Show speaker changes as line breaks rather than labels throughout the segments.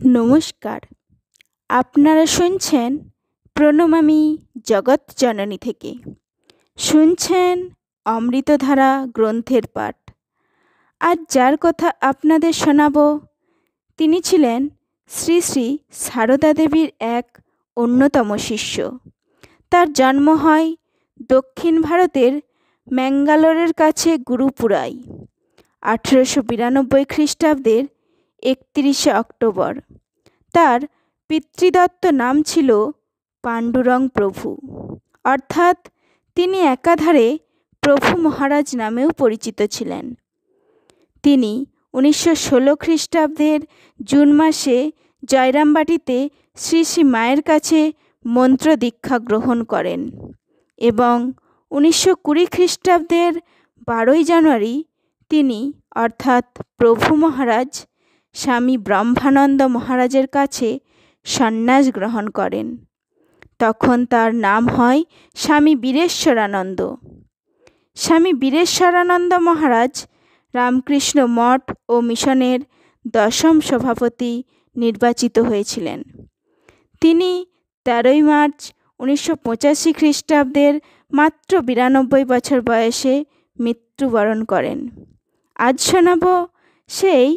নমস্কার, আপনারা শুনছেন প্রণমামী জগৎ জননী থেকে। শুনছেন অমৃতধারা গ্রন্থের পাঠ। আজ যার কথা আপনাদের শোনাব তিনি ছিলেন শ্রী শ্রী সারদা দেবীর এক অন্যতম শিষ্য। তার জন্ম হয় দক্ষিণ ভারতের ম্যাঙ্গালোরের কাছে গুরুপুরায় 1892 খ্রিস্টাব্দের 31শে অক্টোবর। তার পিতৃদত্ত নাম ছিল পাণ্ডুরং প্রভু, অর্থাৎ তিনি একাধারে প্রভু মহারাজ নামেও পরিচিত ছিলেন। তিনি 1916 খ্রিস্টাব্দের জুন মাসে জয়রামবাটিতে শ্রী শ্রী মায়ের কাছে মন্ত্র দীক্ষা গ্রহণ করেন এবং 1920 খ্রিস্টাব্দের 12ই জানুয়ারি তিনি অর্থাৎ প্রভু মহারাজ স্বামী ব্রহ্মানন্দ মহারাজের কাছে সন্ন্যাস গ্রহণ করেন। তখন তার নাম হয় স্বামী বীরেশ্বরানন্দ। স্বামী বীরেশ্বরানন্দ মহারাজ রামকৃষ্ণ মঠ ও মিশনের 10ম সভাপতি নির্বাচিত হয়েছিলেন। তিনি 13ই মার্চ 1985 খ্রিস্টাব্দের মাত্র 92 বছর বয়সে মৃত্যুবরণ করেন। আজ শোনাব সেই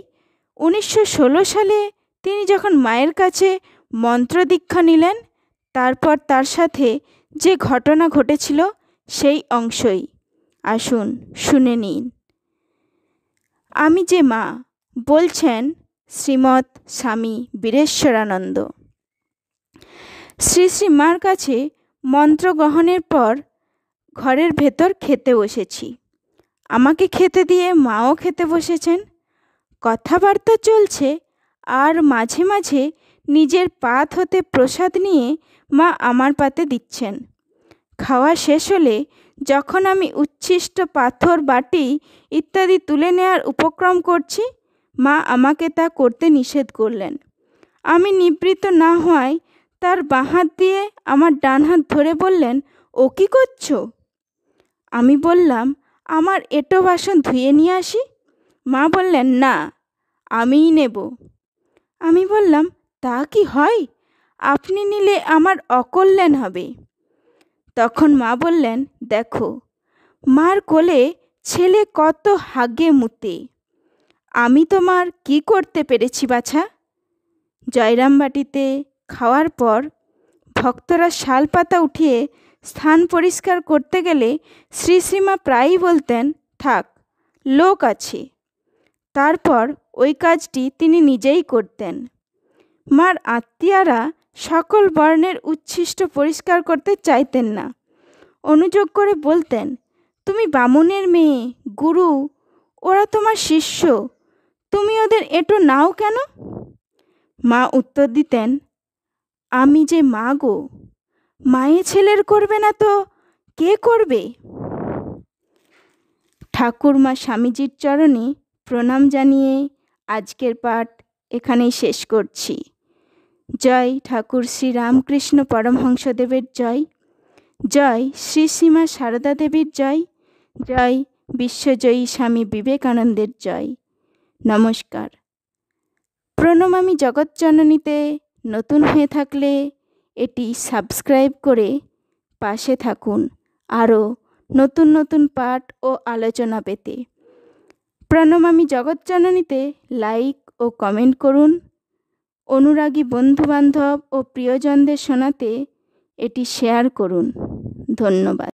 1916 সালে তিনি যখন মায়ের কাছে মন্ত্র দীক্ষা নিলেন, তারপর তার সাথে যে ঘটনা ঘটেছিল সেই অংশই। আসুন শুনে নিন। আমি যে মা, বলছেন শ্রীমৎ স্বামী বীরেশ্বরানন্দ। শ্রী শ্রী মার কাছে মন্ত্র গ্রহণের পর ঘরের ভেতর খেতে বসেছি। আমাকে খেতে দিয়ে মাও খেতে বসেছেন। কথাবার্তা চলছে আর মাঝে মাঝে নিজের পাত হতে প্রসাদ নিয়ে মা আমার পাতে দিচ্ছেন। খাওয়া শেষ হলে যখন আমি উচ্ছিষ্ট পাথর, বাটি ইত্যাদি তুলে নেওয়ার উপক্রম করছি, মা আমাকে তা করতে নিষেধ করলেন। আমি নিবৃত্ত না হওয়ায় তার বাঁ হাত দিয়ে আমার ডান হাত ধরে বললেন, ও কী করছো? আমি বললাম, আমার এঁটো বাসন ধুয়ে নিয়ে আসি। মা বললেন, না, আমিই নেব। আমি বললাম, তা কি হয়? আপনি নিলে আমার অকল্যাণ হবে। তখন মা বললেন, দেখো, মার কোলে ছেলে কত হাগে মুতে, আমি তোমার কি করতে পেরেছি বাছা? জয়রামবাটিতে খাওয়ার পর ভক্তরা শালপাতা উঠিয়ে স্থান পরিষ্কার করতে গেলে শ্রী শ্রীমা প্রায়ই বলতেন, থাক, লোক আছে। তারপর ওই কাজটি তিনি নিজেই করতেন। মার আত্মীয়ারা সকল বর্ণের উচ্ছিষ্ট পরিষ্কার করতে চাইতেন না। অনুযোগ করে বলতেন, তুমি বামুনের মেয়ে, গুরু, ওরা তোমার শিষ্য, তুমি ওদের এঁটো নাও কেন? মা উত্তর দিতেন, আমি যে মা গো, মায়ে ছেলের করবে না তো কে করবে? ঠাকুরমা স্বামীজির চরণে প্রণাম জানিয়ে আজকের পাঠ এখানেই শেষ করছি। জয় ঠাকুর শ্রী রামকৃষ্ণ পরমহংসদেবের জয়, জয় শ্রী শ্রীমা সারদা দেবীর জয়, জয় বিশ্বজয়ী স্বামী বিবেকানন্দের জয়। নমস্কার। প্রণমামী জগৎজননীতে নতুন হয়ে থাকলে এটি সাবস্ক্রাইব করে পাশে থাকুন আরও নতুন নতুন পাঠ ও আলোচনা পেতে। প্রণমামী জগৎজননীতে লাইক ও কমেন্ট করুন। অনুরাগী বন্ধুবান্ধব ও প্রিয়জনদের শোনাতে এটি শেয়ার করুন। ধন্যবাদ।